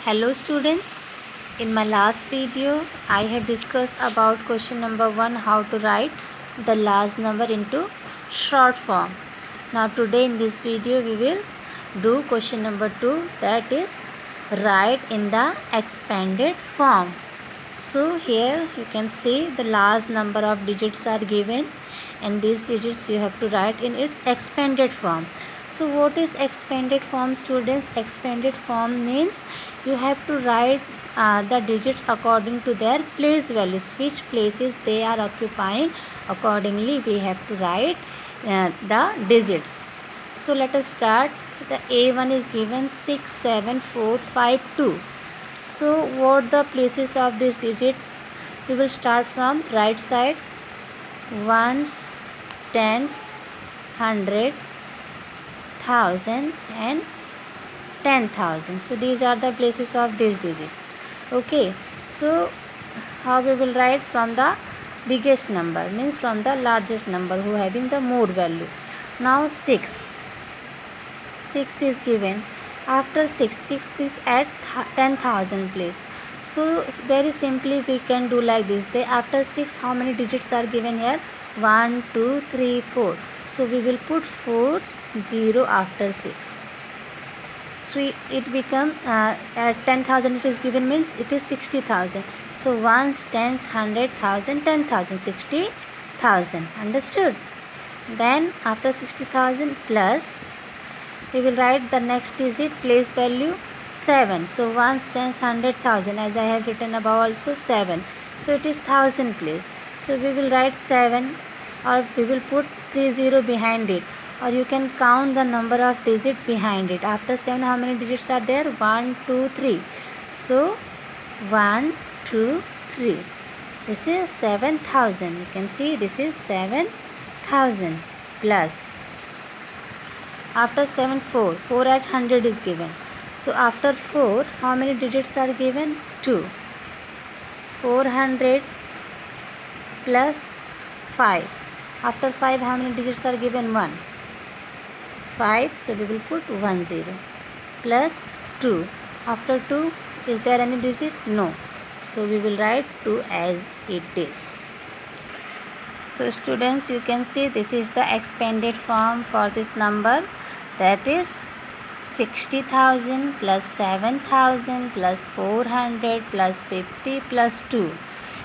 Hello students, in my last video I have discussed about question number 1, how to write the large number into short form. Now today in this video we will do question number 2, that is write in the expanded form. So here you can see the large number of digits are given and these digits you have to write in its expanded form. So what is expanded form, students? Expanded form means you have to write the digits according to their place values, which places they are occupying. Accordingly we have to write the digits. So let us start. The A1 is given 6, 7, 4, 5, 2. So what the places of this digit? We will start from right side. Ones, tens, hundred, thousand and 10,000. So these are the places of these digits. Okay, so how we will write? From the biggest number, means from the largest number who having the more value. Now 6 is given. After 6 is at 10,000 place. So very simply we can do like this way. After 6 how many digits are given here? 1, 2, 3, 4. So we will put 4 0 after 6. So it become at 10,000 it is given, means it is 60,000. So ones, tens, 100,000, 10,000, 60,000. Understood? Then after 60,000 plus we will write the next digit place value 7. So ones, tens, 100,000, as I have written above also 7. So it is 1000 place. So we will write 7, or we will put 30 behind it, or you can count the number of digits behind it. After 7 how many digits are there? 1, 2, 3. So 1, 2, 3. This is 7,000. You can see this is 7,000 plus. After 7 4 at 100 is given. So after 4 how many digits are given? 2. 400 plus 5. After 5 how many digits are given? 1. 5, so we will put 1 0 plus 2. After 2 is there any digit? No. So we will write 2 as it is. So students, you can see this is the expanded form for this number, that is 60,000 plus 7,000 plus 400 plus 50 plus 2,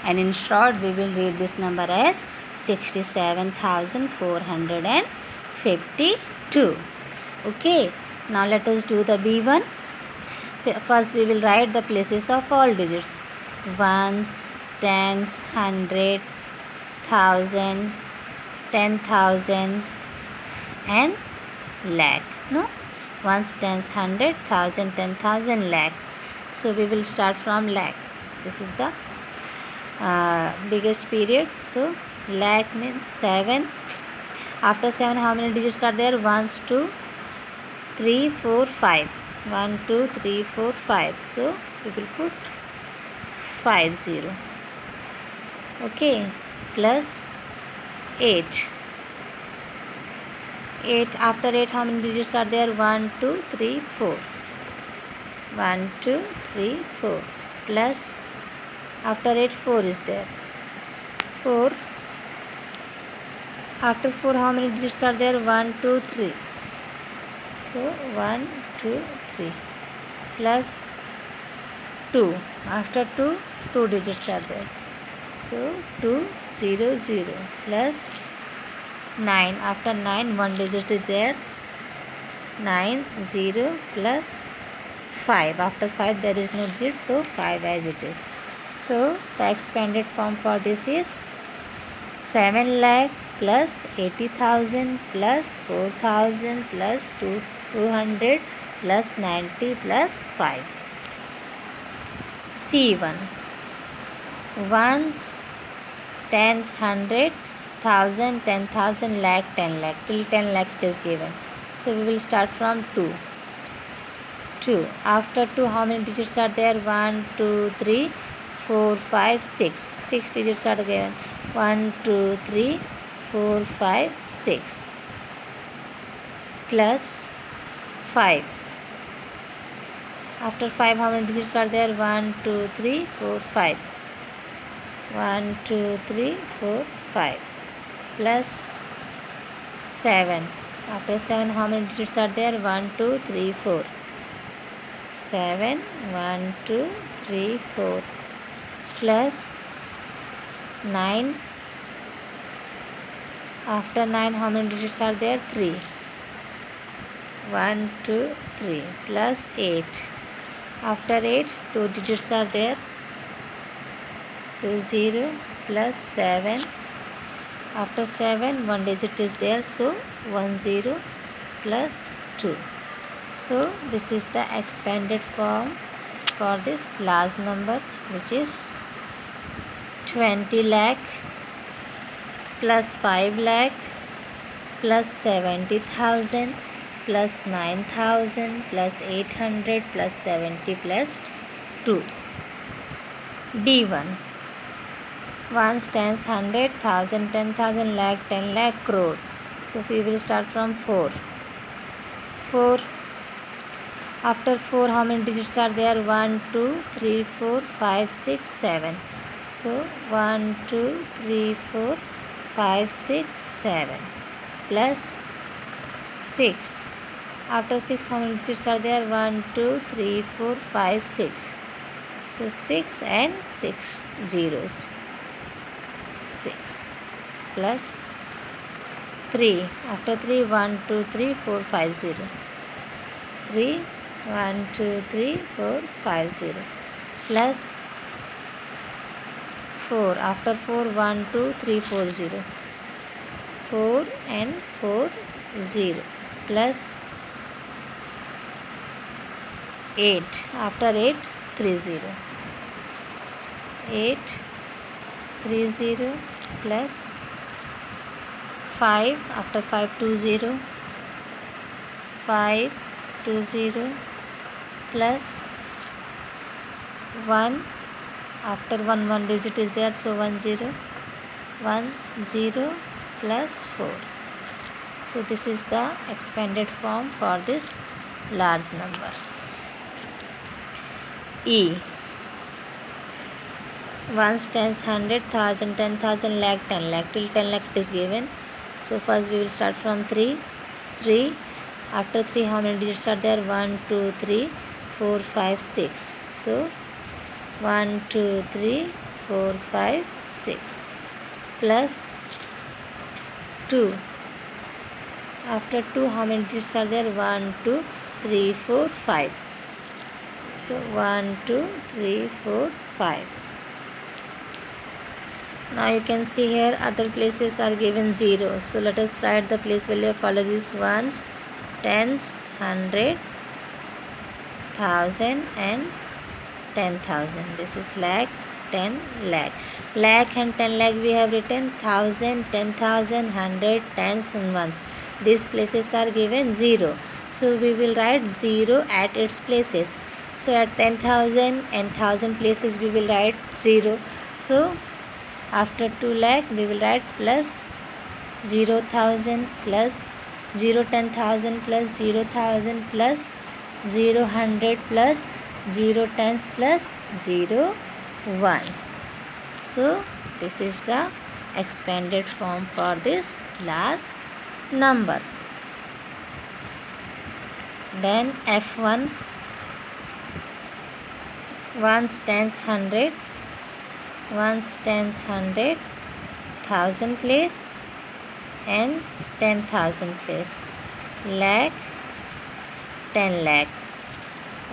and in short we will read this number as 67,452. Okay, now let us do the B1. First we will write the places of all digits: ones, tens, 100, 1000, 10,000 and lakh. No, ones, tens, 100, 1000, 10,000, lakh. So we will start from lakh. This is the biggest period. So lakh means 7. After 7 how many digits are there? 1, 2, 3, 4, 5. 1, 2, 3, 4, 5. So we will put 5 0. Okay, plus 8. 8. After 8 how many digits are there? 1, 2, 3, 4. 1, 2, 3, 4 plus after 8 4 is there. 4. After 4 how many digits are there? 1, 2, 3. So 1, 2, 3 plus 2. After 2 2 digits are there. So 2 0 0 plus 9. After 9 one digit is there. 9 0 plus 5. After 5 there is no digit, so 5 as it is. So the expanded form for this is 7 lakh plus 80,000 plus 4,000 plus 200 plus 90 plus 5. C1. Ones, tens, 100, 1000, 10,000, lakh, 10 lakh. Till 10 lakh it is given. So we will start from 2. 2. After 2 how many digits are there? 1, 2, 3, 4, 5, 6. 6 digits are given. 1, 2, 3, 4, 5, 6 plus 5. After 5, how many digits are there? 1, 2, 3, 4, 5. 1, 2, 3, 4, 5. Plus 7. After 7, how many digits are there? 1, 2, 3, 4. 7, 1, 2, 3, 4. Plus 9. After 9, how many digits are there? 3. 1, 2, 3. Plus 8. After 8, 2 digits are there. 2, 0. Plus 7. After 7, 1 digit is there. So 1, 0. Plus 2. So this is the expanded form for this large number, which is 20 lakh plus 5 lakh plus 70,000 plus 9,000 plus 800 plus 70 plus 2. D1. Ones, tens, 100, 1,000, 10,000, lakh, 10 lakh, crore. So we will start from 4. 4. After 4, how many digits are there? 1, 2, 3, 4, 5, 6, 7. So 1, 2, 3, 4, 5, 6, 7 plus 6. After 6, how many digits are there? 1, 2, 3, 4, 5, 6. So 6 and 6 zeros. 6 plus 3. After 3, 1, 2, 3, 4, 5, 0. 3, 1, 2, 3, 4, 5, 0. Plus 4. After 4, 1, 2, 3, 4, 0. 4 and 4, 0. Plus 8. After 8, 3, 0. 8, 3, 0. Plus 5. After 5, 2, 0. 5, 2, 0. Plus 1. After 1, 1 digit is there, so 1, 0. 1, 0 plus 4. So this is the expanded form for this large number. E. Ones, tens, 100, 1,000, 10,000, lakh, 10 lakh. Till 10 lakh it is given. So first we will start from 3. 3. After 3, how many digits are there? 1, 2, 3, 4, 5, 6. So 1, 2, 3, 4, 5, 6. Plus 2. After 2, how many digits are there? 1, 2, 3, 4, 5. So 1, 2, 3, 4, 5. Now you can see here other places are given 0. So let us write the place value of all of these ones, tens, 100, 1,000 and 10,000. This is lakh, 10 lakh. Lakh and 10 lakh we have written 1,000, 10,000, 100, tens and ones. These places are given 0. So we will write 0 at its places. So at 10,000 and 1,000 places we will write 0. So after 2 lakh we will write plus 0,000 plus 0 10,000 plus 0,000 plus 0 100 plus 0 tens plus 0 ones. So this is the expanded form for this large number. Then F1. Ones, tens, 100. Ones, tens, 100, 1,000 place and 10,000 place. Lakh, 10 lakh.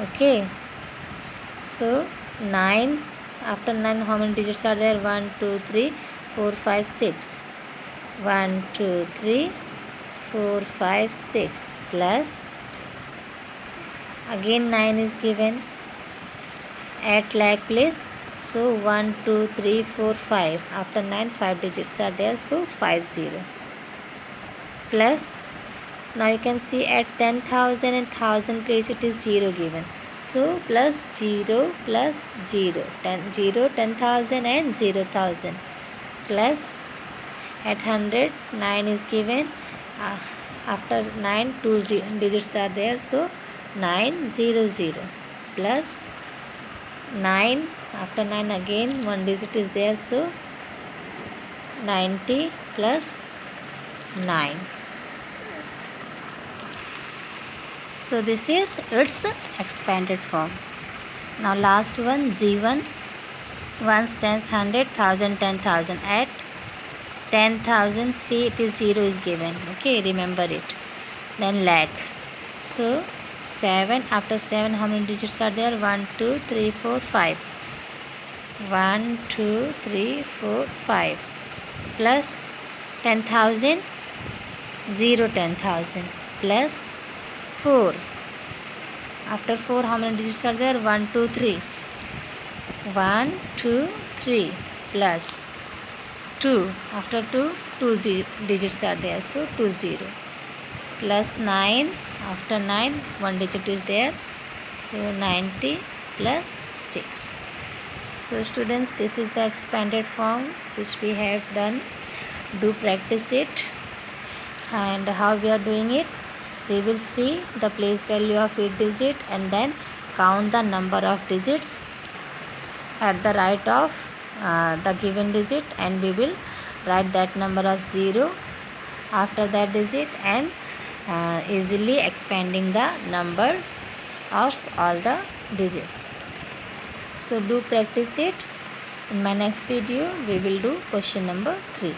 Okay. So 9. After 9, how many digits are there? 1, 2, 3, 4, 5, 6. 1, 2, 3, 4, 5, 6. Plus again 9 is given at lakh place. So 1, 2, 3, 4, 5. After 9, 5 digits are there. So 5, 0. Plus, now you can see at 10,000 and 1,000 place it is 0 given. So plus 0 plus 0. 0, 10,000 and 0,000. Plus at 100, 9 is given. After 9, 2 digits are there. So 9, 0, 0. plus 9. After 9 again one digit is there, so 90 plus 9. So this is its expanded form. Now last one, G1. Ones, tens, 100, 1000, 10,000. At 10,000, see it is 0 is given. Okay, remember it. Then lakh. So 7. After 7, how many digits are there? 1, 2, 3, 4, 5. 1, 2, 3, 4, 5. Plus 10,000. 0, 10,000. Plus 4. After 4, how many digits are there? 1, 2, 3. 1, 2, 3. Plus 2. After 2, 2 digits are there, so 2, 0. Plus 9. After 9, one digit is there, so 90 plus 6. So students, this is the expanded form which we have done. Do practice it. And how we are doing it, we will see the place value of each digit and then count the number of digits at the right of the given digit, and we will write that number of 0 after that digit and easily expanding the number of all the digits. So do practice it. In my next video we will do question number 3.